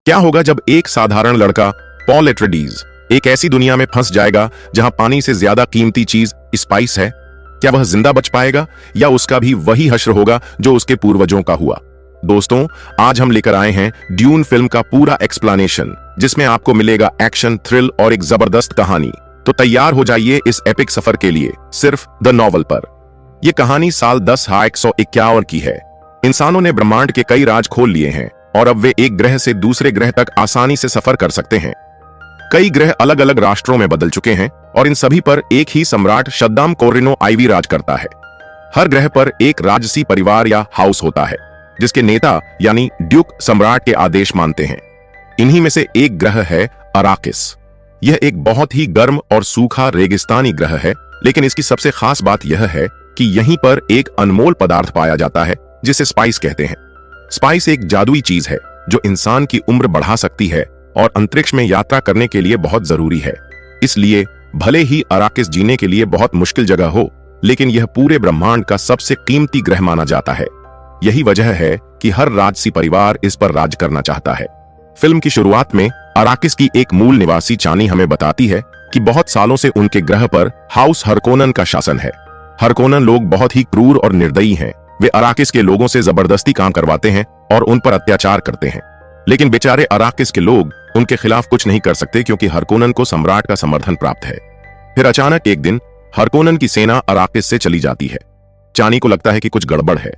क्या होगा जब एक साधारण लड़का पॉल एट्रेडीज एक ऐसी दुनिया में फंस जाएगा जहां पानी से ज्यादा कीमती चीज स्पाइस है? क्या वह जिंदा बच पाएगा या उसका भी वही हश्र होगा जो उसके पूर्वजों का हुआ? दोस्तों, आज हम लेकर आए हैं ड्यून फिल्म का पूरा एक्सप्लेनेशन, जिसमें आपको मिलेगा एक्शन, थ्रिल और एक जबरदस्त कहानी। तो तैयार हो जाइए इस एपिक सफर के लिए सिर्फ द नॉवल पर। यह कहानी साल 10,151 की है। इंसानों ने ब्रह्मांड के कई राज खोल लिए हैं और अब वे एक ग्रह से दूसरे ग्रह तक आसानी से सफर कर सकते हैं। कई ग्रह अलग अलग राष्ट्रों में बदल चुके हैं और इन सभी पर एक ही सम्राट शद्दाम कोर्रिनो आइवी राज करता है। हर ग्रह पर एक राजसी परिवार या हाउस होता है, जिसके नेता यानी ड्यूक सम्राट के आदेश मानते हैं। इन्हीं में से एक ग्रह है अराकिस। यह एक बहुत ही गर्म और सूखा रेगिस्तानी ग्रह है, लेकिन इसकी सबसे खास बात यह है कि यहीं पर एक अनमोल पदार्थ पाया जाता है जिसे स्पाइस कहते हैं। स्पाइस एक जादुई चीज है जो इंसान की उम्र बढ़ा सकती है और अंतरिक्ष में यात्रा करने के लिए बहुत जरूरी है। इसलिए भले ही अराकिस जीने के लिए बहुत मुश्किल जगह हो, लेकिन यह पूरे ब्रह्मांड का सबसे कीमती ग्रह माना जाता है। यही वजह है कि हर राजसी परिवार इस पर राज करना चाहता है। फिल्म की शुरुआत में अराकिस की एक मूल निवासी चानी हमें बताती है कि बहुत सालों से उनके ग्रह पर हाउस हरकोनन का शासन है। हरकोनन लोग बहुत ही क्रूर और निर्दयी हैं। वे अराकिस के लोगों से जबरदस्ती काम करवाते हैं और उन पर अत्याचार करते हैं। लेकिन बेचारे अराकिस के लोग उनके खिलाफ कुछ नहीं कर सकते, क्योंकि हरकोनन को सम्राट का समर्थन प्राप्त है। फिर अचानक एक दिन हरकोनन की सेना अराकिस से चली जाती है। चानी को लगता है कि कुछ गड़बड़ है।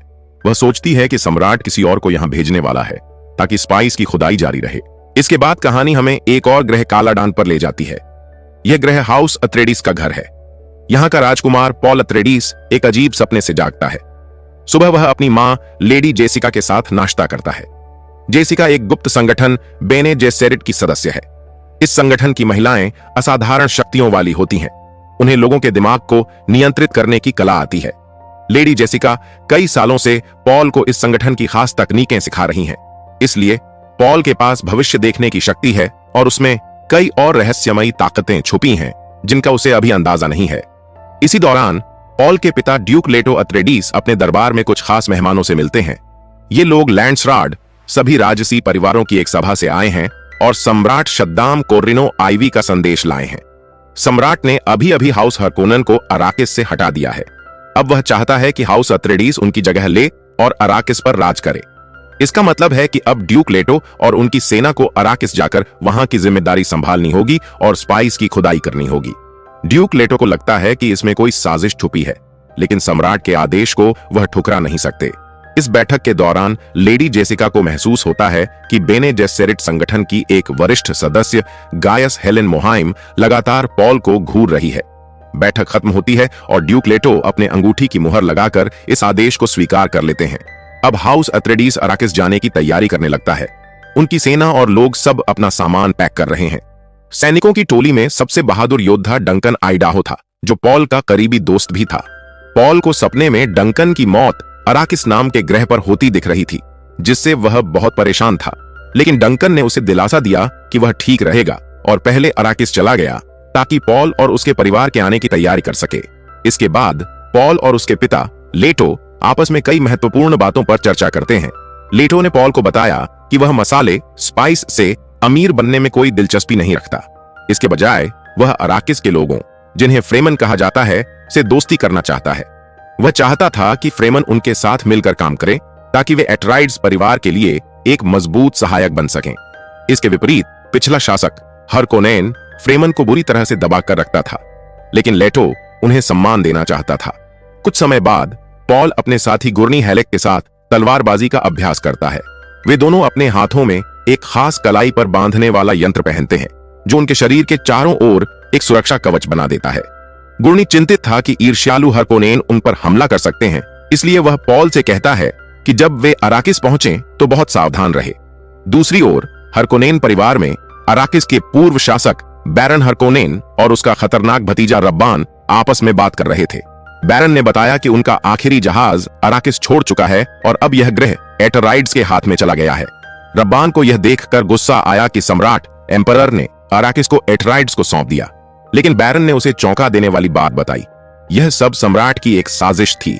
वह सोचती है कि सम्राट किसी और को यहां भेजने वाला है ताकि स्पाइस की खुदाई जारी रहे। इसके बाद कहानी हमें एक और ग्रह कालाडान पर ले जाती है। यह ग्रह हाउस अत्रेडिस का घर है। यहां का राजकुमार पॉल अत्रेडिस एक अजीब सपने से जागता है। सुबह वह अपनी मां लेडी जेसिका के साथ नाश्ता करता है। जेसिका एक गुप्त संगठन बेने जेसेरिट की सदस्य है। इस संगठन की महिलाएं असाधारण शक्तियों वाली होती हैं। उन्हें लोगों के दिमाग को नियंत्रित करने की कला आती है। लेडी जेसिका कई सालों से पॉल को इस संगठन की खास तकनीकें सिखा रही हैं। इसलिए पॉल के पास भविष्य देखने की शक्ति है और उसमें कई और रहस्यमयी ताकतें छुपी हैं जिनका उसे अभी अंदाजा नहीं है। इसी दौरान पॉल के पिता ड्यूक लेटो अत्रेडिस अपने दरबार में कुछ खास मेहमानों से मिलते हैं। ये लोग लैंड्सराड, सभी राजसी परिवारों की एक सभा से आए हैं और सम्राट शद्दाम कोर्रिनो आइवी का संदेश लाए हैं। सम्राट ने अभी अभी हाउस हरकोनन को अराकिस से हटा दिया है। अब वह चाहता है कि हाउस अत्रेडिस उनकी जगह ले और अराकिस पर राज करे। इसका मतलब है कि अब ड्यूक लेटो और उनकी सेना को अराकिस जाकर वहां की जिम्मेदारी संभालनी होगी और स्पाइस की खुदाई करनी होगी। ड्यूक लेटो को लगता है कि इसमें कोई साजिश छुपी है, लेकिन सम्राट के आदेश को वह ठुकरा नहीं सकते। इस बैठक के दौरान लेडी जेसिका को महसूस होता है कि बेने जेसेरिट संगठन की एक वरिष्ठ सदस्य गायस हेलेन मोहाइम लगातार पॉल को घूर रही है। बैठक खत्म होती है और ड्यूक लेटो अपने अंगूठी की मुहर लगाकर इस आदेश को स्वीकार कर लेते हैं। अब हाउस अत्रेडिस अराकिस जाने की तैयारी करने लगता है। उनकी सेना और लोग सब अपना सामान पैक कर रहे हैं। सैनिकों की टोली में सबसे बहादुर योद्धा डंकन आइडाहो था, जो पॉल का करीबी दोस्त भी था। पॉल को सपने में डंकन की मौत अराकिस नाम के ग्रह पर होती दिख रही थी, जिससे वह बहुत परेशान था। लेकिन डंकन ने उसे दिलासा दिया कि वह ठीक रहेगा और पहले अराकिस चला गया ताकि पॉल और उसके परिवार के आने की तैयारी कर सके। इसके बाद पॉल और उसके पिता लेटो आपस में कई महत्वपूर्ण बातों पर चर्चा करते हैं। लेटो ने पॉल को बताया कि वह मसाले स्पाइस से अमीर बनने में कोई दिलचस्पी नहीं रखता। इसके बजाय वह अराकिस के लोगों, जिन्हें फ्रेमन कहा जाता है, से दोस्ती करना चाहता है। वह चाहता था कि फ्रेमन उनके साथ मिलकर काम करे ताकि वे एट्राइड्स परिवार के लिए एक मजबूत सहायक बन सकें। इसके विपरीत पिछला शासक हरकोनेन फ्रेमन को बुरी तरह से दबाकर रखता था, लेकिन लेटो उन्हें सम्मान देना चाहता था। कुछ समय बाद पॉल अपने साथी गुर्नी हेलेक के साथ तलवारबाजी का अभ्यास करता है। वे दोनों अपने हाथों में एक खास कलाई पर बांधने वाला यंत्र पहनते हैं, जो उनके शरीर के चारों ओर एक सुरक्षा कवच बना देता है। गुर्नी चिंतित था कि ईर्ष्यालु हरकोनेन उन पर हमला कर सकते हैं, इसलिए वह पॉल से कहता है कि जब वे अराकिस पहुंचे तो बहुत सावधान रहे। दूसरी ओर हरकोनेन परिवार में अराकिस के पूर्व शासक बैरन हरकोनेन और उसका खतरनाक भतीजा रब्बान आपस में बात कर रहे थे। बैरन ने बताया कि उनका आखिरी जहाज अराकिस छोड़ चुका है और अब यह ग्रह एटराइड्स के हाथ में चला गया है। रब्बान को यह देखकर गुस्सा आया कि सम्राट एम्परर ने अराकिस को एटराइड्स को सौंप दिया, लेकिन बैरन ने उसे चौंका देने वाली बात बताई। यह सब सम्राट की एक साजिश थी।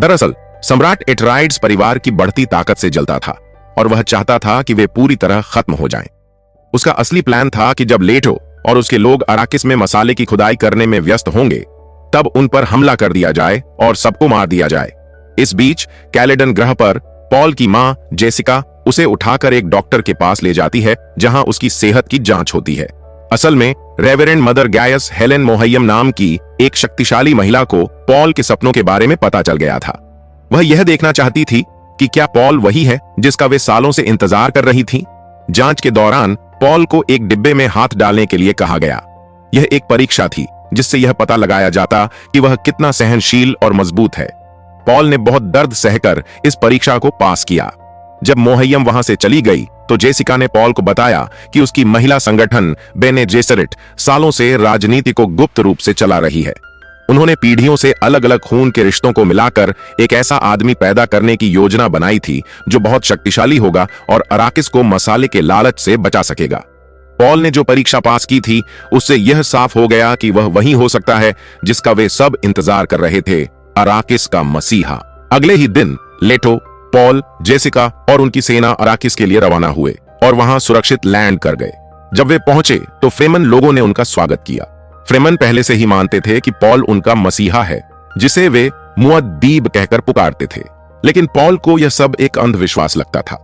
दरअसल सम्राट एटराइड्स परिवार की बढ़ती ताकत से जलता था और वह चाहता था कि वे पूरी तरह खत्म हो जाएं। उसका असली प्लान था कि जब लेटो और उसके लोग अराकिस में मसाले की खुदाई करने में व्यस्त होंगे, तब उन पर हमला कर दिया जाए और सबको मार दिया जाए। इस बीच कैलेडन ग्रह पर पॉल की मां जेसिका उसे उठाकर एक डॉक्टर के पास ले जाती है, जहां उसकी सेहत की जांच होती है। असल में रेवरेंड मदर गैयस हेलेन मोहय्यम नाम की एक शक्तिशाली महिला को पॉल के सपनों के बारे में पता चल गया था। वह यह देखना चाहती थी कि क्या पॉल वही है जिसका वे सालों से इंतजार कर रही थी। जांच के दौरान पॉल को एक डिब्बे में हाथ डालने के लिए कहा गया। यह एक परीक्षा थी जिससे यह पता लगाया जाता कि वह कितना सहनशील और मजबूत है। पॉल ने बहुत दर्द सहकर इस परीक्षा को पास किया। जब मोहय्यम वहां से चली गई तो जेसिका ने पॉल को बताया कि उसकी महिला संगठन बेने जेसरिट सालों से राजनीति को गुप्त रूप से चला रही है। उन्होंने पीढ़ियों से अलग अलग खून के रिश्तों को मिलाकर एक ऐसा आदमी पैदा करने की योजना बनाई थी जो बहुत शक्तिशाली होगा और अराकिस को मसाले के लालच से बचा सकेगा। पॉल ने जो परीक्षा पास की थी उससे यह साफ हो गया कि वह वही हो सकता है जिसका वे सब इंतजार कर रहे थे, अराकिस का मसीहा। अगले ही दिन लेटो, पॉल, जेसिका और उनकी सेना अराकिस के लिए रवाना हुए और वहां सुरक्षित लैंड कर गए। जब वे पहुंचे तो फ्रेमन लोगों ने उनका स्वागत किया। फ्रेमन पहले से ही मानते थे कि पॉल उनका मसीहा है, जिसे वे मुअद्दीब कहकर पुकारते थे, लेकिन पॉल को यह सब एक अंधविश्वास लगता था।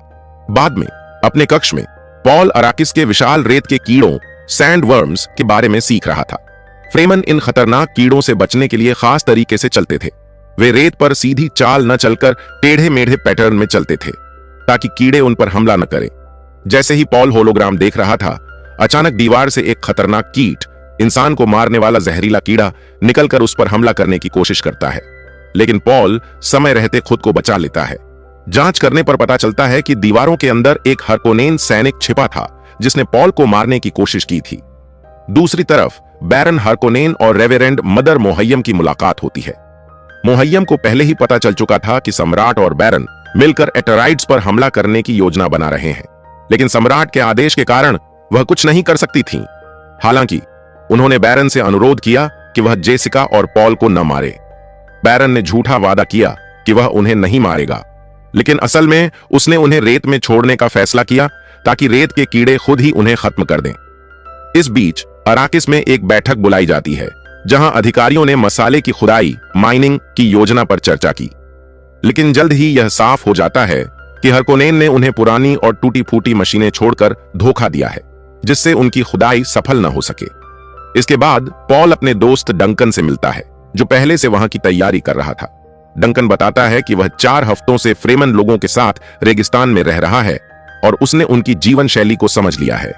बाद में अपने कक्ष में पॉल अराकिस के विशाल रेत के कीड़ों सैंडवर्म्स के बारे में सीख रहा था। फ्रेमन इन खतरनाक कीड़ों से बचने के लिए खास तरीके से चलते थे। वे रेत पर सीधी चाल न चलकर टेढ़े मेढ़े पैटर्न में चलते थे ताकि कीड़े उन पर हमला न करें। जैसे ही पॉल होलोग्राम देख रहा था, अचानक दीवार से एक खतरनाक कीट, इंसान को मारने वाला जहरीला कीड़ा, निकलकर उस पर हमला करने की कोशिश करता है, लेकिन पॉल समय रहते खुद को बचा लेता है। जांच करने पर पता चलता है कि दीवारों के अंदर एक हरकोनेन सैनिक छिपा था जिसने पॉल को मारने की कोशिश की थी। दूसरी तरफ बैरन हरकोनेन और रेवरेंड मदर मोहय्यम की मुलाकात होती है। मोहय्यम को पहले ही पता चल चुका था कि सम्राट और बैरन मिलकर एटराइड्स पर हमला करने की योजना बना रहे हैं, लेकिन सम्राट के आदेश के कारण वह कुछ नहीं कर सकती थीं। हालांकि उन्होंने बैरन से अनुरोध किया कि वह जेसिका और पॉल को न मारे। बैरन ने झूठा वादा किया कि वह उन्हें नहीं मारेगा, लेकिन असल में उसने उन्हें रेत में छोड़ने का फैसला किया ताकि रेत के कीड़े खुद ही उन्हें खत्म कर दें। इस बीच अराकिस में एक बैठक बुलाई जाती है जहां अधिकारियों ने मसाले की खुदाई माइनिंग की योजना पर चर्चा की, लेकिन जल्द ही यह साफ हो जाता है कि हरकोनेन ने उन्हें पुरानी और टूटी फूटी मशीनें छोड़कर धोखा दिया है, जिससे उनकी खुदाई सफल न हो सके। इसके बाद पॉल अपने दोस्त डंकन से मिलता है, जो पहले से वहां की तैयारी कर रहा था। डंकन बताता है कि वह 4 हफ्तों से फ्रेमन लोगों के साथ रेगिस्तान में रह रहा है और उसने उनकी जीवन शैली को समझ लिया है।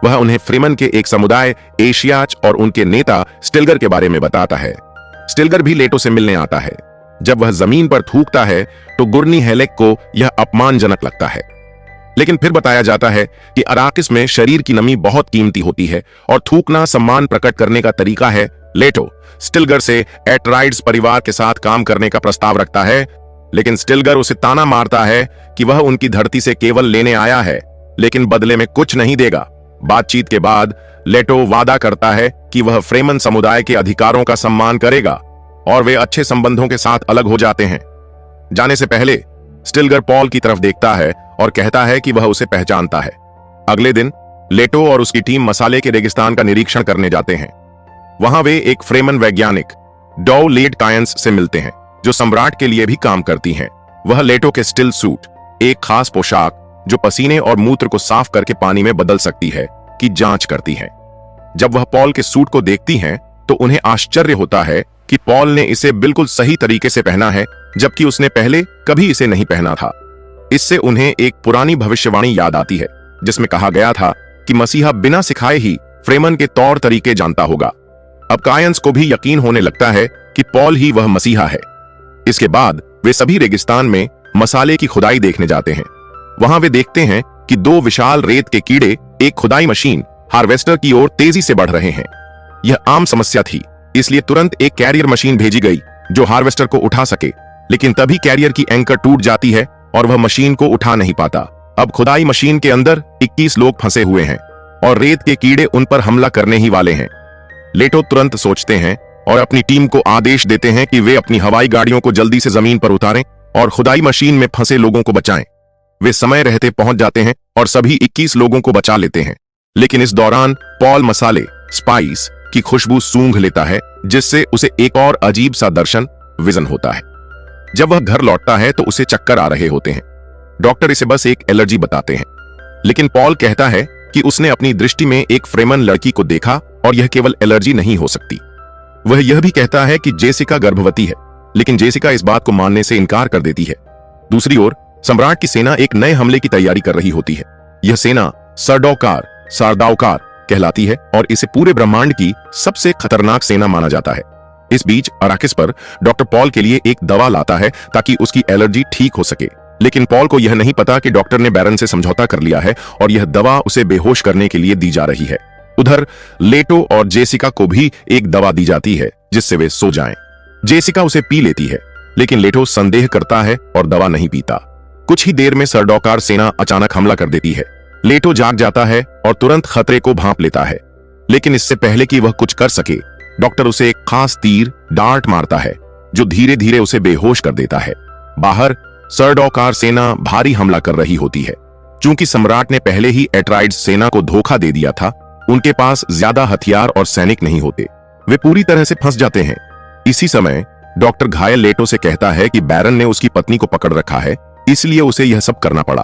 वह उन्हें फ्रेमन के एक समुदाय एशियाच और उनके नेता स्टिल्गर के बारे में बताता है। स्टिल्गर भी लेटो से मिलने आता है। जब वह जमीन पर थूकता है तो गुर्नी हेलेक को यह अपमानजनक लगता है, लेकिन फिर बताया जाता है कि अराकिस में शरीर की नमी बहुत कीमती होती है और थूकना सम्मान प्रकट करने का तरीका है। लेटो स्टिल्गर से एटराइड्स परिवार के साथ काम करने का प्रस्ताव रखता है, लेकिन स्टिल्गर उसे ताना मारता है कि वह उनकी धरती से केवल लेने आया है, लेकिन बदले में कुछ नहीं देगा। बातचीत के बाद लेटो वादा करता है कि वह फ्रेमन समुदाय के अधिकारों का सम्मान करेगा और वे अच्छे संबंधों के साथ अलग हो जाते हैं। जाने से पहले स्टिल्गर पॉल की तरफ देखता है और कहता है कि वह उसे पहचानता है। अगले दिन लेटो और उसकी टीम मसाले के रेगिस्तान का निरीक्षण करने जाते हैं। वहां वे एक फ्रेमन वैज्ञानिक डॉ लेड कायंस से मिलते हैं, जो सम्राट के लिए भी काम करती हैं। वह लेटो के स्टिल सूट, एक खास पोशाक जो पसीने और मूत्र को साफ करके पानी में बदल सकती है, की जांच करती हैं। जब वह पॉल के सूट को देखती हैं तो उन्हें आश्चर्य होता है कि पॉल ने इसे बिल्कुल सही तरीके से पहना है, जबकि उसने पहले कभी इसे नहीं पहना था। इससे उन्हें एक पुरानी भविष्यवाणी याद आती है जिसमें कहा गया था कि मसीहा बिना सिखाए ही फ्रेमन के तौर तरीके जानता होगा। अब कायंस को भी यकीन होने लगता है कि पॉल ही वह मसीहा है। इसके बाद वे सभी रेगिस्तान में मसाले की खुदाई देखने जाते हैं। वहां वे देखते हैं कि 2 विशाल रेत के कीड़े एक खुदाई मशीन हार्वेस्टर की ओर तेजी से बढ़ रहे हैं। यह आम समस्या थी, इसलिए तुरंत एक कैरियर मशीन भेजी गई जो हार्वेस्टर को उठा सके, लेकिन तभी कैरियर की एंकर टूट जाती है और वह मशीन को उठा नहीं पाता। अब खुदाई मशीन के अंदर 21 लोग फंसे हुए हैं और रेत के कीड़े उन पर हमला करने ही वाले हैं। लेटो तुरंत सोचते हैं और अपनी टीम को आदेश देते हैं कि वे अपनी हवाई गाड़ियों को जल्दी से जमीन पर उतारें और खुदाई मशीन में फंसे लोगों को बचाएं। वे समय रहते पहुंच जाते हैं और सभी 21 लोगों को बचा लेते हैं। लेकिन इस दौरान पॉल मसाले स्पाइस की खुशबू सूंघ लेता है, जिससे उसे एक और अजीब सा दर्शन विजन होता है। जब वह घर लौटता है तो उसे चक्कर आ रहे होते हैं। डॉक्टर इसे बस एक एलर्जी बताते हैं, लेकिन पॉल कहता है कि उसने अपनी दृष्टि में एक फ्रेमन लड़की को देखा और यह केवल एलर्जी नहीं हो सकती। वह यह भी कहता है कि जेसिका गर्भवती है, लेकिन जेसिका इस बात को मानने से इनकार कर देती है। दूसरी ओर सम्राट की सेना एक नए हमले की तैयारी कर रही होती है। यह सेना सरदाउकार कहलाती है और इसे पूरे ब्रह्मांड की सबसे खतरनाक सेना माना जाता है। इस बीच अराकिस पर डॉक्टर पॉल के लिए एक दवा लाता है ताकि उसकी एलर्जी ठीक हो सके, लेकिन पॉल को यह नहीं पता कि डॉक्टर ने बैरन से समझौता कर लिया है और यह दवा उसे बेहोश करने के लिए दी जा रही है। उधर लेटो और जेसिका को भी एक दवा दी जाती है जिससे वे सो जाएं। जेसिका उसे पी लेती है, लेकिन लेटो संदेह करता है और दवा नहीं पीता। कुछ ही देर में सरडौकार सेना अचानक हमला कर देती है। लेटो जाग जाता है और तुरंत खतरे को भांप लेता है, लेकिन इससे पहले कि वह कुछ कर सके, डॉक्टर उसे एक खास तीर डार्ट मारता है जो धीरे धीरे उसे बेहोश कर देता है। बाहर सरडौकार सेना भारी हमला कर रही होती है। चूंकि सम्राट ने पहले ही एट्राइड्स सेना को धोखा दे दिया था, उनके पास ज्यादा हथियार और सैनिक नहीं होते। वे पूरी तरह से फंस जाते हैं। इसी समय डॉक्टर घायल लेटो से कहता है कि बैरन ने उसकी पत्नी को पकड़ रखा है, इसलिए उसे यह सब करना पड़ा।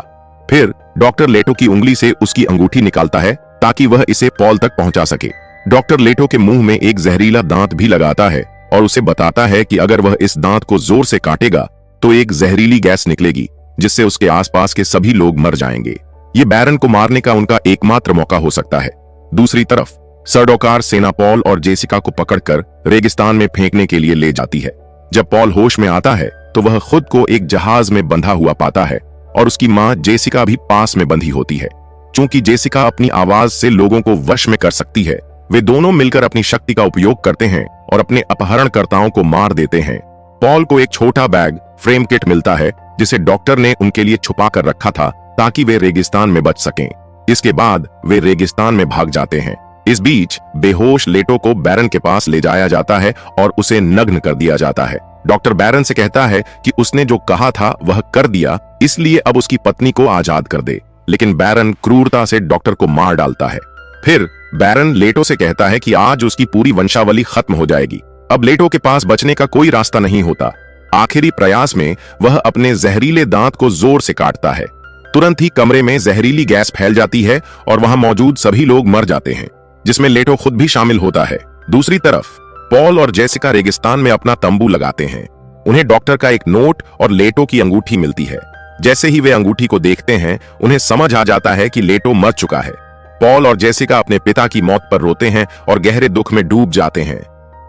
फिर डॉक्टर लेटो की उंगली से उसकी अंगूठी निकालता है ताकि वह इसे पॉल तक पहुंचा सके। डॉक्टर लेटो के मुंह में एक जहरीला दांत भी लगाता है और उसे बताता है कि अगर वह इस दांत को जोर से काटेगा तो एक जहरीली गैस निकलेगी, जिससे उसके आसपास के सभी लोग मर जाएंगे। ये बैरन को मारने का उनका एकमात्र मौका हो सकता है। दूसरी तरफ सरडौकार सेना पॉल और जेसिका को पकड़कर रेगिस्तान में फेंकने के लिए ले जाती है। जब पॉल होश में आता है तो वह खुद को एक जहाज में बंधा हुआ पाता है और उसकी मां जेसिका भी पास में बंधी होती है। चूंकि जेसिका अपनी आवाज से लोगों को वश में कर सकती है, वे दोनों मिलकर अपनी शक्ति का उपयोग करते हैं और अपने अपहरणकर्ताओं को मार देते हैं। पॉल को एक छोटा बैग फ्रेम किट मिलता है जिसे डॉक्टर ने उनके लिए छुपा कर रखा था ताकि वे रेगिस्तान में बच सकें। इसके बाद वे रेगिस्तान में भाग जाते हैं। इस बीच बेहोश लेटो को बैरन के पास ले जाया जाता है और उसे नग्न कर दिया जाता है। डॉक्टर बैरन से कहता है कि उसने जो कहा था वह कर दिया, इसलिए अब उसकी पत्नी को आजाद कर दे, लेकिन बैरन क्रूरता से डॉक्टर को मार डालता है। फिर बैरन लेटो से कहता है कि आज उसकी पूरी वंशावली खत्म हो जाएगी। अब लेटो के पास बचने का कोई रास्ता नहीं होता। आखिरी प्रयास में वह अपने जहरीले दांत को जोर से काटता है। तुरंत ही कमरे में जहरीली गैस फैल जाती है और वहां मौजूद सभी लोग मर जाते हैं, जिसमें लेटो खुद भी शामिल होता है। दूसरी तरफ पॉल और जेसिका रेगिस्तान में अपना तंबू लगाते हैं। उन्हें डॉक्टर का एक नोट और लेटो की अंगूठी मिलती है। जैसे ही वे अंगूठी को देखते हैं, उन्हें समझ आ जाता है कि लेटो मर चुका है। पॉल और जेसिका अपने पिता की मौत पर रोते हैं और गहरे दुख में डूब जाते हैं।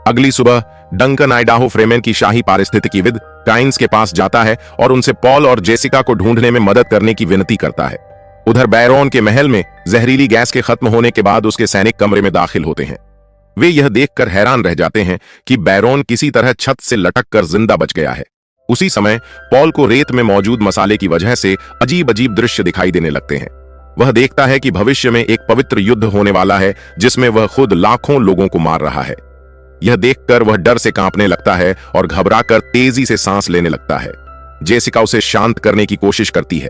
अगली सुबह डंकन आइडाहो फ्रेमेन की शाही पारिस्थितिकीविद काइंस के पास जाता है और उनसे पॉल और जेसिका को ढूंढने में मदद करने की विनती करता है। उधर बैरोन के महल में जहरीली गैस के खत्म होने के बाद उसके सैनिक कमरे में दाखिल होते हैं। वे यह देखकर हैरान रह जाते हैं कि बैरोन किसी तरह छत से लटक कर जिंदा बच गया है। उसी समय पॉल को रेत में मौजूद मसाले की वजह से अजीब अजीब दृश्य दिखाई देने लगते हैं। वह देखता है कि भविष्य में एक पवित्र युद्ध होने वाला है जिसमें वह खुद लाखों लोगों को मार रहा है। यह देखकर वह डर से कांपने लगता है और घबराकर तेजी से सांस लेने लगता है। जेसिका उसे शांत करने की कोशिश करती है।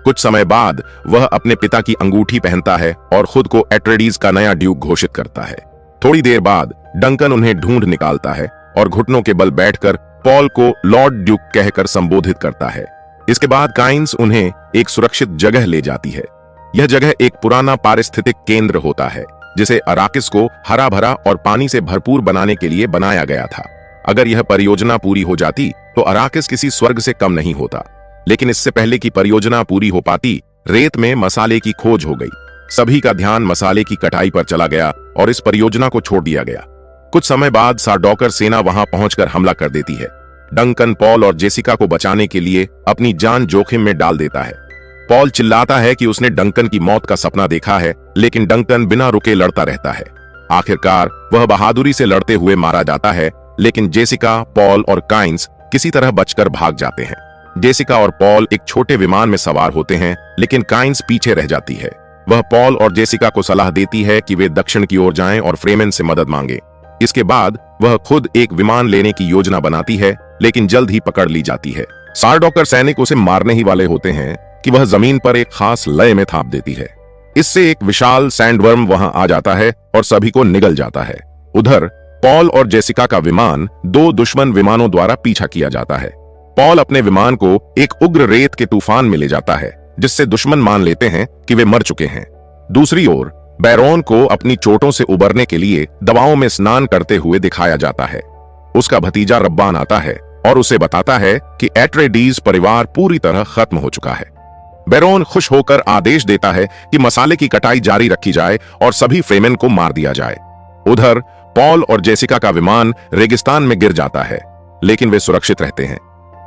कुछ समय बाद वह अपने पिता की अंगूठी पहनता है और खुद को एट्रेडीज का नया ड्यूक घोषित करता है। थोड़ी देर बाद डंकन उन्हें ढूंढ निकालता है और घुटनों के बल बैठकर पॉल को लॉर्ड ड्यूक कहकर संबोधित करता है। इसके बाद काइंस उन्हें एक सुरक्षित जगह ले जाती है। यह जगह एक पुराना पारिस्थितिक केंद्र होता है जिसे अराकिस को हरा भरा और पानी से भरपूर बनाने के लिए बनाया गया था। अगर यह परियोजना पूरी हो जाती तो अराकिस किसी स्वर्ग से कम नहीं होता, लेकिन इससे पहले कि परियोजना पूरी हो पाती, रेत में मसाले की खोज हो गई। सभी का ध्यान मसाले की कटाई पर चला गया और इस परियोजना को छोड़ दिया गया। कुछ समय बाद सारडौकर सेना वहां पहुंचकर हमला कर देती है। डंकन पॉल और जेसिका को बचाने के लिए अपनी जान जोखिम में डाल देता है। पॉल चिल्लाता है कि उसने डंकन की मौत का सपना देखा है, लेकिन डंकन बिना रुके लड़ता रहता है। आखिरकार वह बहादुरी से लड़ते हुए मारा जाता है, लेकिन जेसिका, पॉल और काइंस किसी तरह बचकर भाग जाते हैं। जेसिका और पॉल एक छोटे विमान में सवार होते हैं, लेकिन काइंस पीछे रह जाती है। वह पॉल और जेसिका को सलाह देती है कि वे दक्षिण की ओर जाएं और फ्रेमेन से मदद मांगे। इसके बाद वह खुद एक विमान लेने की योजना बनाती है, लेकिन जल्द ही पकड़ ली जाती है। सारडौकर सैनिक उसे मारने ही वाले होते हैं, कि वह जमीन पर एक खास लय में थाप देती है। इससे एक विशाल सैंडवर्म वहां आ जाता है और सभी को निगल जाता है। उधर पॉल और जेसिका का विमान दो दुश्मन विमानों द्वारा पीछा किया जाता है। पॉल अपने विमान को एक उग्र रेत के तूफान में ले जाता है, जिससे दुश्मन मान लेते हैं कि वे मर चुके हैं। दूसरी ओर बैरोन को अपनी चोटों से उबरने के लिए दवाओं में स्नान करते हुए दिखाया जाता है। उसका भतीजा रब्बान आता है और उसे बताता है कि एट्रेडीज परिवार पूरी तरह खत्म हो चुका है। बैरोन खुश होकर आदेश देता है कि मसाले की कटाई जारी रखी जाए और सभी फ्रेमेन को मार दिया जाए। उधर पॉल और जेसिका का विमान रेगिस्तान में गिर जाता है, लेकिन वे सुरक्षित रहते हैं।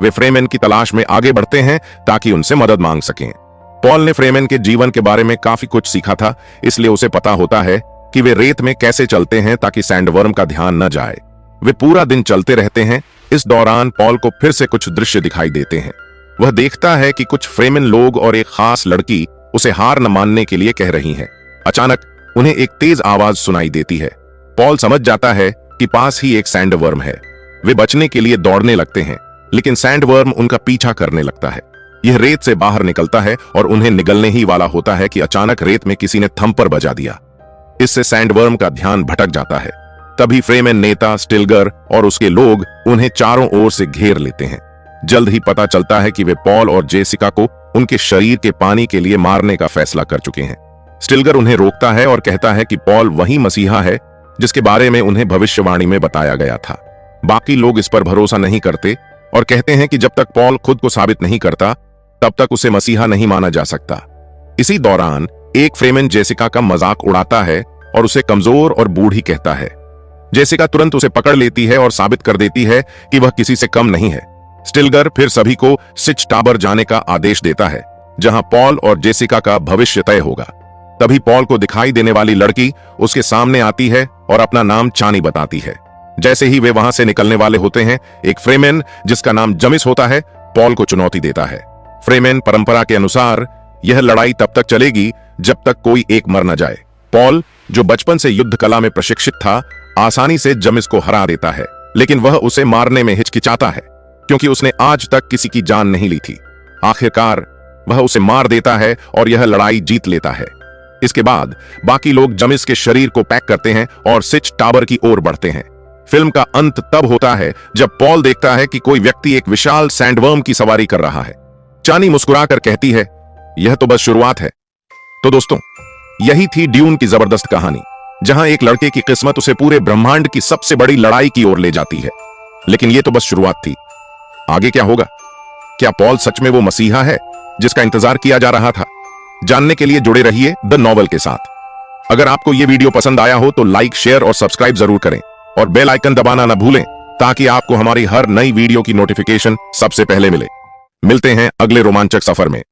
वे फ्रेमेन की तलाश में आगे बढ़ते हैं ताकि उनसे मदद मांग सकें। पॉल ने फ्रेमेन के जीवन के बारे में काफी कुछ सीखा था, इसलिए उसे पता होता है कि वे रेत में कैसे चलते हैं ताकि सैंडवर्म का ध्यान न जाए। वे पूरा दिन चलते रहते हैं। इस दौरान पॉल को फिर से कुछ दृश्य दिखाई देते हैं। वह देखता है कि कुछ फ्रेमेन लोग और एक खास लड़की उसे हार न मानने के लिए कह रही हैं। अचानक उन्हें एक तेज आवाज सुनाई देती है। पॉल समझ जाता है कि पास ही एक सैंडवर्म है। वे बचने के लिए दौड़ने लगते हैं, लेकिन सैंडवर्म उनका पीछा करने लगता है। यह रेत से बाहर निकलता है और उन्हें निगलने ही वाला होता है कि अचानक रेत में किसी ने थंपर बजा दिया। इससे सैंडवर्म का ध्यान भटक जाता है। तभी फ्रेमेन नेता स्टिल्गर और उसके लोग उन्हें चारों ओर से घेर लेते हैं। जल्द ही पता चलता है कि वे पॉल और जेसिका को उनके शरीर के पानी के लिए मारने का फैसला कर चुके हैं। स्टिल्गर उन्हें रोकता है और कहता है कि पॉल वही मसीहा है जिसके बारे में उन्हें भविष्यवाणी में बताया गया था। बाकी लोग इस पर भरोसा नहीं करते और कहते हैं कि जब तक पॉल खुद को साबित नहीं करता, तब तक उसे मसीहा नहीं माना जा सकता। इसी दौरान एक फ्रेमेन जेसिका का मजाक उड़ाता है और उसे कमजोर और बूढ़ी कहता है। जेसिका तुरंत उसे पकड़ लेती है और साबित कर देती है कि वह किसी से कम नहीं है। स्टिल्गर फिर सभी को सिच टावर जाने का आदेश देता है, जहां पॉल और जेसिका का भविष्य तय होगा। तभी पॉल को दिखाई देने वाली लड़की उसके सामने आती है और अपना नाम चानी बताती है। जैसे ही वे वहां से निकलने वाले होते हैं, एक फ्रेमेन जिसका नाम जमिस होता है पॉल को चुनौती देता है। फ्रेमेन परंपरा के अनुसार यह लड़ाई तब तक चलेगी जब तक कोई एक मर न जाए। पॉल, जो बचपन से युद्ध कला में प्रशिक्षित था, आसानी से जमिस को हरा देता है, लेकिन वह उसे मारने में हिचकिचाता है क्योंकि उसने आज तक किसी की जान नहीं ली थी। आखिरकार वह उसे मार देता है और यह लड़ाई जीत लेता है। इसके बाद बाकी लोग जमिस के शरीर को पैक करते हैं और सिच टावर की ओर बढ़ते हैं। फिल्म का अंत तब होता है जब पॉल देखता है कि कोई व्यक्ति एक विशाल सैंडवर्म की सवारी कर रहा है। चानी मुस्कुराकर कहती है, यह तो बस शुरुआत है। तो दोस्तों, यही थी ड्यून की जबरदस्त कहानी, जहां एक लड़के की किस्मत उसे पूरे ब्रह्मांड की सबसे बड़ी लड़ाई की ओर ले जाती है। लेकिन यह तो बस शुरुआत थी। आगे क्या होगा? क्या पॉल सच में वो मसीहा है जिसका इंतजार किया जा रहा था? जानने के लिए जुड़े रहिए द नॉवल के साथ। अगर आपको यह वीडियो पसंद आया हो तो लाइक, शेयर और सब्सक्राइब जरूर करें और बेल आइकन दबाना न भूलें ताकि आपको हमारी हर नई वीडियो की नोटिफिकेशन सबसे पहले मिले। मिलते हैं अगले रोमांचक सफर में।